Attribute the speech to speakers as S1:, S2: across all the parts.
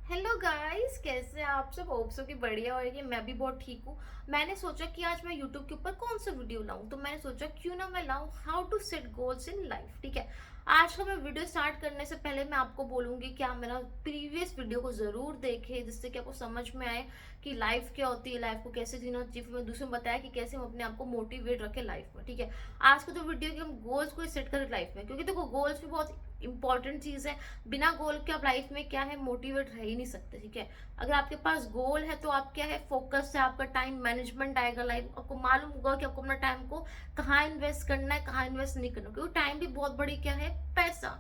S1: Hello guys, कैसे हैं आप सब। होप सो कि बढ़िया होगी। मैं भी बहुत ठीक हूँ। मैंने सोचा कि आज मैं यूट्यूब के ऊपर कौन सा वीडियो लाऊं, तो मैंने सोचा क्यों ना मैं लाऊं how to set goals in life. ठीक है, आज का मैं वीडियो स्टार्ट करने से पहले मैं आपको बोलूंगी कि आप मेरा प्रीवियस वीडियो को जरूर देखें, जिससे कि आपको समझ में आए कि लाइफ क्या होती है, लाइफ को कैसे जीना चाहिए। फिर मैं दूसरे में बताया कि कैसे हम अपने आप को मोटिवेट रखें लाइफ में। ठीक है, आज का जो वीडियो कि हम गोल्स को सेट करें लाइफ में, क्योंकि देखो गोल्स भी बहुत इंपॉर्टेंट चीज है। बिना गोल के आप लाइफ में क्या है मोटिवेट रह ही नहीं सकते। ठीक है, अगर आपके पास गोल है तो आप क्या है फोकस है, आपका टाइम मैनेजमेंट आएगा लाइफ। आपको मालूम होगा कि आपको अपना टाइम को कहाँ इन्वेस्ट करना है, कहाँ इन्वेस्ट नहीं करना, क्योंकि टाइम भी बहुत बड़ी क्या है पैसा।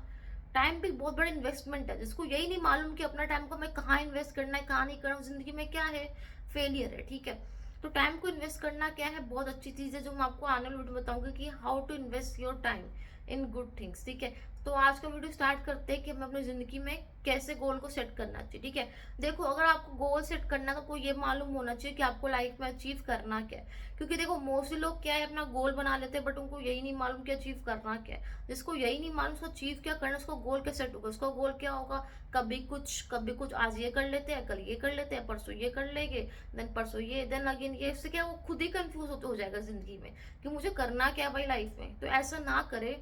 S1: टाइम भी बहुत बड़ा इन्वेस्टमेंट है। जिसको यही नहीं मालूम कि अपना टाइम को मैं कहाँ इन्वेस्ट करना है, कहाँ नहीं करना, जिंदगी में क्या है फेलियर है। ठीक है, तो टाइम को इन्वेस्ट करना क्या है बहुत अच्छी चीज है, जो मैं आपको आने वाले वीडियो में बताऊंगी कि how to invest your time in good things. ठीक है, तो आज का वीडियो स्टार्ट करते हैं कि हमें अपनी जिंदगी में कैसे गोल को सेट करना चाहिए। ठीक है, देखो अगर आपको गोल सेट करना है तो ये मालूम होना चाहिए कि आपको लाइफ में अचीव करना क्या है। क्योंकि देखो मोस्टली लोग क्या है अपना गोल बना लेते हैं, बट उनको यही नहीं मालूम कि अचीव करना क्या है। जिसको यही नहीं मालूम उसको अचीव क्या करना है, उसको गोल क्या सेट होगा, उसका गोल क्या होगा। कभी कुछ आज ये कर लेते हैं, कल ये कर लेते हैं, परसों ये कर लेंगे, देन परसों ये, देन अगेन ये। इससे क्या वो खुद ही कंफ्यूज होते हो जाएगा जिंदगी में कि मुझे करना क्या है भाई लाइफ में। तो ऐसा ना करे।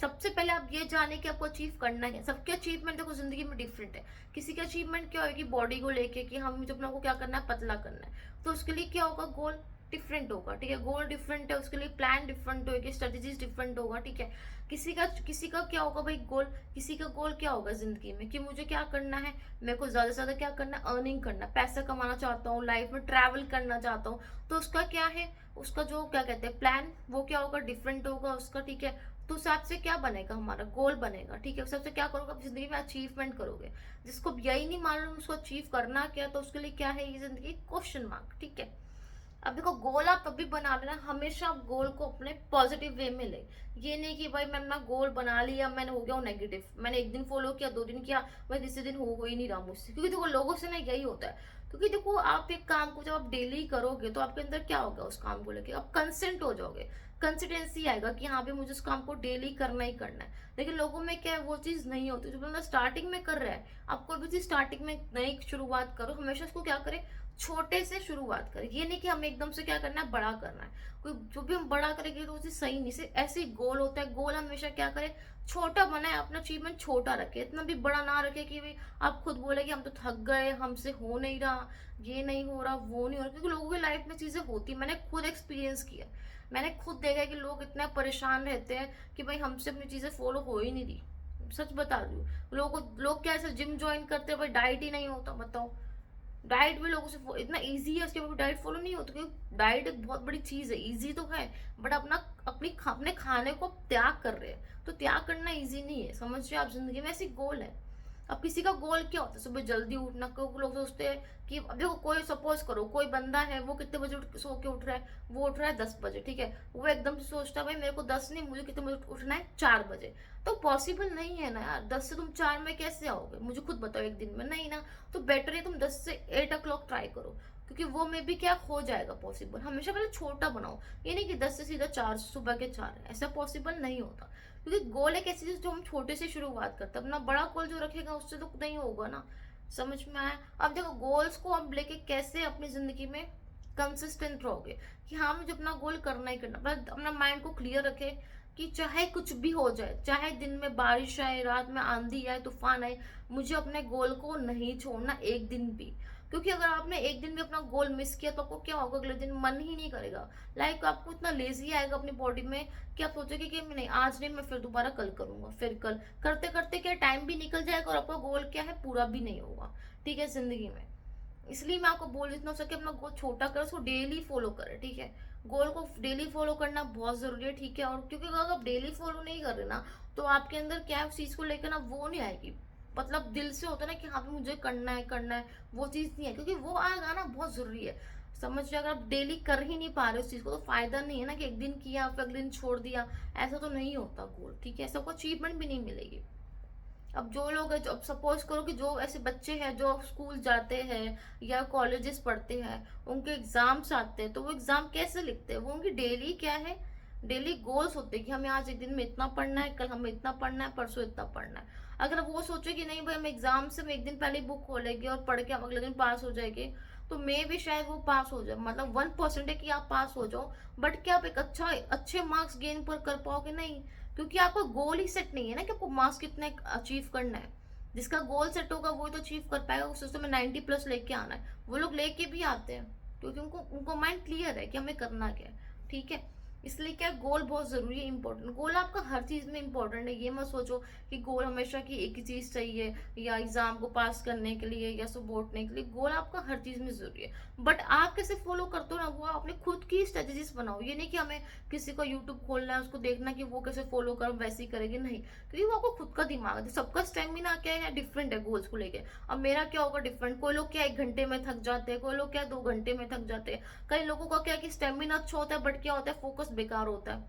S1: सबसे पहले आप ये जाने कि आपको अचीव करना है। सबके अचीवमेंट देखो जिंदगी में डिफरेंट है। किसी का अचीवमेंट क्या होगी बॉडी को लेके कि हम मुझे अपना को क्या करना है पतला करना है, तो उसके लिए क्या होगा गोल डिफरेंट होगा। ठीक है, गोल डिफरेंट है, उसके लिए प्लान डिफरेंट होगी, स्ट्रेटेजीज डिफरेंट होगा। ठीक है, किसी का क्या होगा भाई गोल, किसी का गोल क्या होगा जिंदगी में कि मुझे क्या करना है, मेरे को ज्यादा से ज्यादा क्या करना है अर्निंग करना, पैसा कमाना चाहता हूँ, लाइफ में ट्रैवल करना चाहता हूँ। तो उसका क्या है, उसका जो क्या कहते हैं प्लान वो क्या होगा डिफरेंट होगा उसका। ठीक है, तो उस हिसाब से क्या बनेगा हमारा गोल बनेगा। ठीक है, उस हिसाब से क्या करोगे आप जिंदगी में अचीवमेंट करोगे। जिसको यही नहीं मालूम उसको अचीव करना क्या, तो उसके लिए क्या है ये जिंदगी क्वेश्चन मार्क। ठीक है, अब देखो गोल आप तभी बना लेना, हमेशा आप गोल को अपने पॉजिटिव वे में ले। ये नहीं कि भाई मैंने अपना गोल बना लिया मैंने हो गया हूँ नेगेटिव, मैंने एक दिन फॉलो किया, 2 दिन किया, भाई तीसरे दिन हो ही नहीं रहा मुझसे। क्योंकि देखो लोगों से ना यही होता है। क्योंकि देखो आप एक काम को जब आप डेली करोगे तो आपके अंदर क्या होगा उस काम को लेके आप कंसिस्टेंट हो जाओगे। कंसिस्टेंसी आएगा कि हाँ भाई मुझे उस काम को डेली करना ही करना है। लेकिन लोगों में क्या है वो चीज नहीं होती। जो बंदा स्टार्टिंग में कर रहा है, आप कोई भी चीज स्टार्टिंग में नई शुरुआत करो, हमेशा उसको क्या करे छोटे से शुरुआत करें। ये नहीं कि हमें एकदम से क्या करना है बड़ा करना है। कोई जो भी हम बड़ा करेंगे तो वो चीज सही नहीं। से ऐसे ही गोल होता है, गोल हमेशा क्या करे छोटा बनाए, अपना अचीवमेंट छोटा रखे, इतना भी बड़ा ना रखे कि भाई आप खुद बोले कि हम तो थक गए, हमसे हो नहीं रहा, ये नहीं हो रहा, वो नहीं हो रहा। क्योंकि लोगों की लाइफ में चीजें होती, मैंने खुद एक्सपीरियंस किया। मैंने खुद देखा है कि लोग इतना परेशान रहते हैं कि भाई हमसे अपनी चीजें फॉलो हो ही नहीं रही। सच बता रही हूँ, लोग क्या ऐसे जिम ज्वाइन करते हैं, भाई डाइट ही नहीं होता, बताओ। डाइट भी लोगों से इतना इजी है, उसके बाद डाइट फॉलो नहीं होता, क्योंकि डाइट एक बहुत बड़ी चीज है, इजी तो है बट अपने खाने को त्याग कर रहे हैं। तो त्याग करना इजी नहीं है, समझ रहे हो आप। जिंदगी में ऐसी गोल है। अब किसी का गोल क्या होता है सुबह जल्दी उठना, क्योंकि लोग सोचते हैं कि अब देखो कोई सपोज करो कोई बंदा है वो कितने बजे सो के उठ रहा है, वो उठ रहा है 10 बजे। ठीक है, वो एकदम से सोचता है भाई मेरे को 10 नहीं, मुझे कितने बजे उठना है 4 बजे। तो पॉसिबल नहीं है ना यार, 10 से तुम 4 में कैसे आओगे मुझे खुद बताओ एक दिन में, नहीं ना। तो बेटर है तुम 10 से 8 o'clock ट्राई करो, क्योंकि वो में भी क्या हो जाएगा पॉसिबल। हमेशा पहले छोटा बनाओ, ये नहीं कि 10 से सीधा 4 सुबह के 4, ऐसा पॉसिबल नहीं होता। क्योंकि गोल एक ऐसी चीज जो हम छोटे से शुरुआत करते हैं, अपना बड़ा गोल जो रखेगा उससे तो नहीं होगा ना। समझ में आया। अब देखो गोल्स को अब लेके कैसे अपनी जिंदगी में कंसिस्टेंट रहोगे कि हाँ मुझे अपना गोल करना ही करना। बस अपना माइंड को क्लियर रखे कि चाहे कुछ भी हो जाए, चाहे दिन में बारिश आए, रात में आंधी आए, तूफान आए, मुझे अपने गोल को नहीं छोड़ना एक दिन भी। क्योंकि अगर आपने एक दिन भी अपना गोल मिस किया तो आपको क्या होगा अगले दिन मन ही नहीं करेगा। लाइक आपको इतना लेजी आएगा अपनी बॉडी में कि आप सोचोगे कि नहीं आज नहीं, मैं फिर दोबारा कल करूंगा, फिर कल करते करते क्या टाइम भी निकल जाएगा और आपका गोल क्या है पूरा भी नहीं होगा। ठीक है, जिंदगी में इसलिए मैं आपको बोल जितना हो सके अपना गोल छोटा करें, उसको डेली फॉलो करें। ठीक है, गोल को डेली फॉलो करना बहुत जरूरी है। ठीक है, और क्योंकि अगर आप डेली फॉलो नहीं कर रहे ना तो आपके अंदर क्या है उस चीज को लेकर ना वो नहीं आएगी। मतलब दिल से होता है ना कि हाँ भी मुझे करना है करना है, वो चीज नहीं है। क्योंकि वो आएगा ना बहुत जरूरी है। समझ रहे, अगर आप डेली कर ही नहीं पा रहे उस चीज को तो फायदा नहीं है ना कि एक दिन किया फिर अगले दिन छोड़ दिया। ऐसा तो नहीं होता गोल। ठीक है, सबको अचीवमेंट भी नहीं मिलेगी। अब जो लोग है, अब सपोज करो कि जो ऐसे बच्चे हैं जो स्कूल जाते हैं या कॉलेजेस पढ़ते हैं, उनके एग्जाम्स आते हैं, तो वो एग्जाम कैसे लिखते हैं, वो उनकी डेली क्या है डेली गोल्स होते हैं कि हमें आज एक दिन में इतना पढ़ना है, कल हमें इतना पढ़ना है, परसों इतना पढ़ना है। अगर वो सोचे कि नहीं भाई हम एग्जाम से हम एक दिन पहले बुक खोलेंगे और पढ़ के हम अगले दिन पास हो जाएंगे, तो मे भी शायद वो पास हो जाए, मतलब 1% है कि आप पास हो जाओ, बट क्या आप एक अच्छे मार्क्स गेन पर कर पाओगे? नहीं, क्योंकि आपका गोल ही सेट नहीं है ना कि आपको मार्क्स कितने अचीव करना है। जिसका गोल सेट होगा वो तो अचीव कर पाएगा, उस सिस्टम में 90+ लेके आना है, वो लोग लेके भी आते हैं, क्योंकि उनको उनको माइंड क्लियर है कि हमें करना क्या है। ठीक है, इसलिए क्या गोल बहुत जरूरी है, इंपॉर्टेंट गोल आपका हर चीज में इंपॉर्टेंट है। ये मत सोचो कि गोल हमेशा की एक ही चीज चाहिए, या एग्जाम को पास करने के लिए या सपोर्टने के लिए, गोल आपका हर चीज में जरूरी है। बट आप कैसे फॉलो करते हो ना, वो अपने खुद की स्ट्रेटेजीज बनाओ। ये नहीं कि हमें किसी का यूट्यूब खोलना है, उसको देखना कि वो कैसे फॉलो कर वैसे ही करेगी, नहीं, क्योंकि वो आपको खुद का दिमाग है। सबका स्टेमिना क्या है, डिफरेंट है गोल्स को लेके। अब मेरा क्या होगा डिफरेंट, कोई लोग क्या 1 घंटे में थक जाते हैं, कोई लोग क्या 2 घंटे में थक जाते हैं। कई लोगों का क्या है कि स्टेमिना अच्छा होता है, बट क्या होता है फोकस बेकार होता है,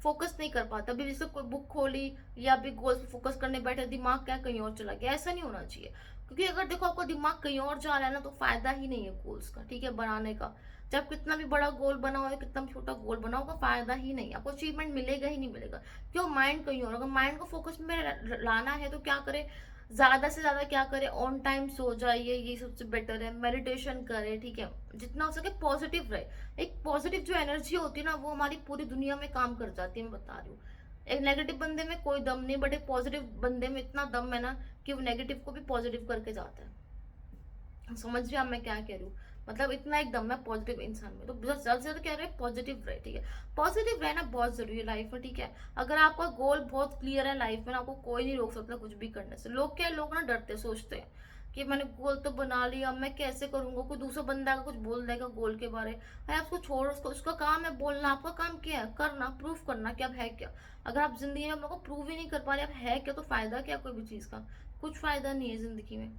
S1: फोकस नहीं कर पाता। अभी जैसे कोई बुक खोली या अभी गोल्स पे फोकस करने बैठे, दिमाग क्या कहीं और चला गया, ऐसा नहीं होना चाहिए। क्योंकि अगर देखो आपका दिमाग कहीं और जा रहा है ना, तो फायदा ही नहीं है गोल्स का, ठीक है, बनाने का। चाहे आप कितना भी बड़ा गोल बनाओ या कितना भी छोटा गोल बनाओ, का फायदा ही नहीं, आपको अचीवमेंट मिलेगा ही नहीं मिलेगा। क्यों? माइंड कहीं और, अगर माइंड को फोकस में लाना है तो क्या करे, ज्यादा से ज्यादा क्या करे, ऑन टाइम सो जाइए, ये सबसे बेटर है। मेडिटेशन करे, ठीक है, जितना हो सके पॉजिटिव रहे। एक पॉजिटिव जो एनर्जी होती है ना, वो हमारी पूरी दुनिया में काम कर जाती है, मैं बता रही हूँ। एक नेगेटिव बंदे में कोई दम नहीं, बट एक पॉजिटिव बंदे में इतना दम है ना कि वो नेगेटिव को भी पॉजिटिव करके जाता है। समझ रहे हैं आप मैं क्या कह रही हूँ? मतलब इतना एकदम है पॉजिटिव इंसान में, तो ज्यादा से ज्यादा कह रहे हैं पॉजिटिव रहे, ठीक है। पॉजिटिव रहना बहुत जरूरी है लाइफ में, ठीक है। अगर आपका गोल बहुत क्लियर है लाइफ में, आपको कोई नहीं रोक सकता कुछ भी करने से। लोग क्या है, लोग ना डरते, सोचते हैं कि मैंने गोल तो बना लिया, मैं कैसे करूंगा, कोई दूसरा बंदा अगर कुछ बोल देगा गोल के बारे, अरे उसको छोड़ो, उसको, उसका काम है बोलना, आपका काम क्या है, करना, प्रूव करना कि आप है क्या। अगर आप जिंदगी में अपने को प्रूव ही नहीं कर पा रहे आप है क्या, तो फायदा क्या कोई भी चीज का? कुछ फायदा नहीं है जिंदगी में,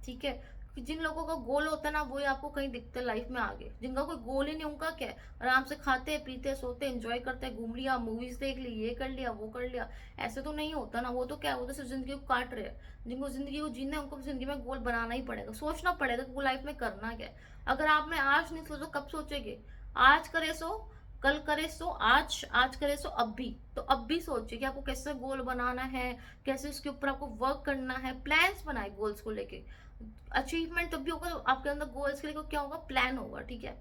S1: ठीक है। कि जिन लोगों का गोल होता है ना, वही आपको कहीं दिखते हैं लाइफ में आगे। जिनका कोई गोल ही नहीं, उनका क्या है, आराम से खाते पीते सोते एंजॉय करते, घूम लिया, मूवीज देख ली, ये कर लिया वो कर लिया। ऐसे तो नहीं होता ना, वो तो क्या होता है, सिर्फ जिंदगी को काट रहे हैं। जिनको जिंदगी को जीना है, उनको जिंदगी में गोल बनाना ही पड़ेगा, सोचना पड़ेगा कि वो लाइफ में करना क्या है। अगर आपने आज नहीं सोचो कब सोचेंगे? आज करे सो कल, करे सो आज, आज करे सो अब भी। तो अब भी सोचिए कि आपको कैसे गोल बनाना है, कैसे उसके ऊपर आपको वर्क करना है, प्लान्स बनाए गोल्स को लेके। अचीवमेंट तब भी होगा, तो आपके अंदर गोल्स के लिए क्या होगा, प्लान होगा, ठीक है।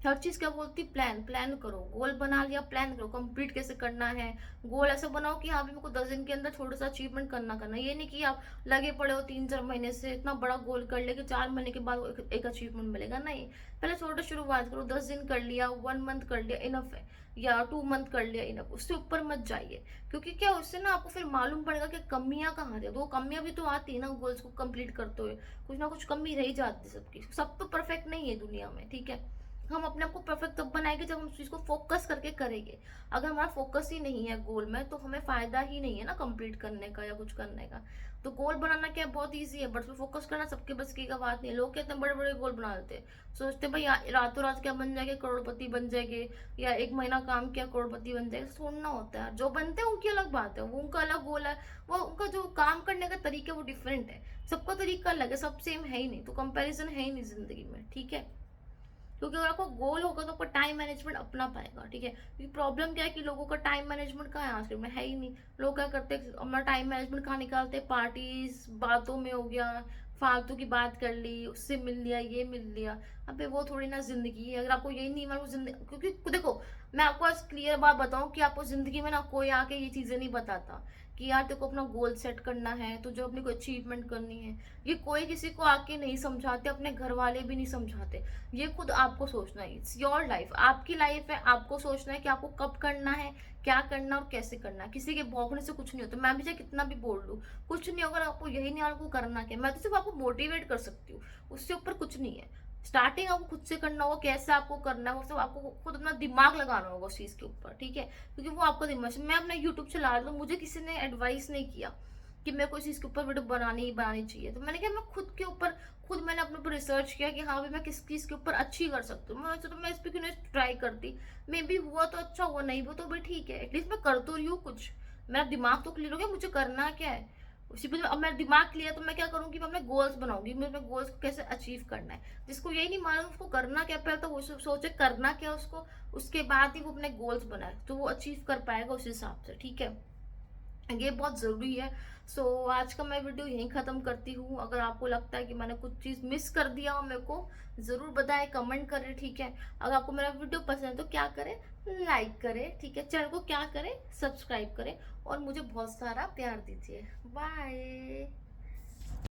S1: हर चीज क्या बोलती, प्लान, प्लान करो। गोल बना लिया, प्लान करो कंप्लीट कैसे करना है। गोल ऐसे बनाओ कि हाँ भी मेरे को 10 दिन के अंदर छोटा सा अचीवमेंट करना ये नहीं कि आप लगे पड़े हो 3-4 महीने से इतना बड़ा गोल कर ले कि 4 महीने के बाद एक अचीवमेंट मिलेगा, नहीं। पहले छोटा शुरुआत करो, 10 दिन कर लिया, 1 मंथ कर लिया, इनफ है। या 2 मंथ कर लिया, इनफ, उससे ऊपर मत जाइए। क्योंकि क्या, उससे ना आपको फिर मालूम पड़ेगा कि कमियां कहाँ रही है। तो वो कमियां भी तो आती है ना गोल्स को कंप्लीट करते हुए, कुछ ना कुछ कमी रह जाती है सबकी, सब तो परफेक्ट नहीं है दुनिया में, ठीक है। हम अपने आप को परफेक्ट तब बनाएंगे जब हम उस चीज को फोकस करके करेंगे। अगर हमारा फोकस ही नहीं है गोल में, तो हमें फायदा ही नहीं है ना कंप्लीट करने का या कुछ करने का। तो गोल बनाना क्या बहुत इजी है, बट फोकस करना सबके बस की का बात नहीं है। लोग कितने बड़े बड़े गोल बना देते हैं, सोचते हैं भाई रातों रात क्या बन जाएंगे, करोड़पति बन जाएंगे, या 1 महीना काम किया करोड़पति बन जाएगा, छोड़ना होता है। जो बनते हैं उनकी अलग बात है, वो उनका अलग गोल है, वो उनका जो काम करने का तरीका वो डिफरेंट है। सबका तरीका अलग है, सब सेम है ही नहीं, तो कंपैरिजन है ही नहीं जिंदगी में, ठीक है। क्योंकि अगर आपको गोल होगा तो आपको टाइम मैनेजमेंट अपना पाएगा, ठीक है। क्योंकि प्रॉब्लम क्या है कि लोगों का टाइम मैनेजमेंट कहाँ है आजकल में, है ही नहीं। लोग क्या करते हैं, अपना टाइम मैनेजमेंट कहाँ निकालते हैं, पार्टीज बातों में हो गया, फालतू की बात कर ली, उससे मिल लिया, ये मिल लिया। अबे वो थोड़ी ना जिंदगी है। अगर आपको यही नहीं मालूम जिंदगी, क्योंकि देखो, मैं आपको आज क्लियर बात बताऊं कि आपको जिंदगी में ना कोई आके ये चीजें नहीं बताता कि यार तेरे को अपना गोल सेट करना है, तुझे अपनी कोई अचीवमेंट करनी है। ये कोई किसी को आके नहीं समझाते, अपने घर वाले भी नहीं समझाते। ये खुद आपको सोचना है, इट्स योर लाइफ, आपकी लाइफ है, आपको सोचना है कि आपको कब करना है, क्या करना और कैसे करना है। किसी के भौंकने से कुछ नहीं होता, मैं भी चाहे कितना भी बोल लूँ कुछ नहीं होगा। आपको यही नहीं आपको करना क्या, मैं तो सिर्फ आपको मोटिवेट कर सकती हूँ, उससे ऊपर कुछ नहीं है। स्टार्टिंग आपको खुद से करना होगा, कैसे आपको करना है वो सब आपको खुद अपना दिमाग लगाना होगा उस चीज के ऊपर, ठीक है। क्योंकि वो आपका दिमाग, मैं अपना यूट्यूब चला रही हूँ, मुझे किसी ने एडवाइस नहीं किया कि मेरे को इस चीज के ऊपर वीडियो बनानी ही बनानी चाहिए। तो मैंने क्या, मैं खुद के ऊपर खुद मैंने अपने ऊपर रिसर्च किया कि हाँ भाई मैं किस चीज के ऊपर अच्छी कर सकती हूँ। मैं इस पर क्यों नहीं ट्राई करती। मे बी हुआ तो अच्छा, हुआ नहीं हुआ तो भी ठीक है, एटलीस्ट मैं कर तो रही हूँ कुछ। मेरा दिमाग तो क्लियर हो गया मुझे करना क्या है। उसी पर अब मेरा दिमाग क्लियर, तो मैं क्या करूंगी, मैं अपने गोल्स बनाऊंगी, मैं अपने गोल्स को कैसे अचीव करना है। जिसको यही नहीं मालूम उसको करना क्या, पहले तो वो सोचे करना क्या उसको, उसके बाद ही वो अपने गोल्स बनाए, तो वो अचीव कर पाएगा उस हिसाब से, ठीक है। ये बहुत ज़रूरी है। सो आज का मैं वीडियो यहीं ख़त्म करती हूँ। अगर आपको लगता है कि मैंने कुछ चीज़ मिस कर दिया हो, मेरे को ज़रूर बताएं, कमेंट करें, ठीक है। अगर आपको मेरा वीडियो पसंद है तो क्या करें, लाइक करें, ठीक है। चैनल को क्या करें, सब्सक्राइब करें और मुझे बहुत सारा प्यार दीजिए। बाय।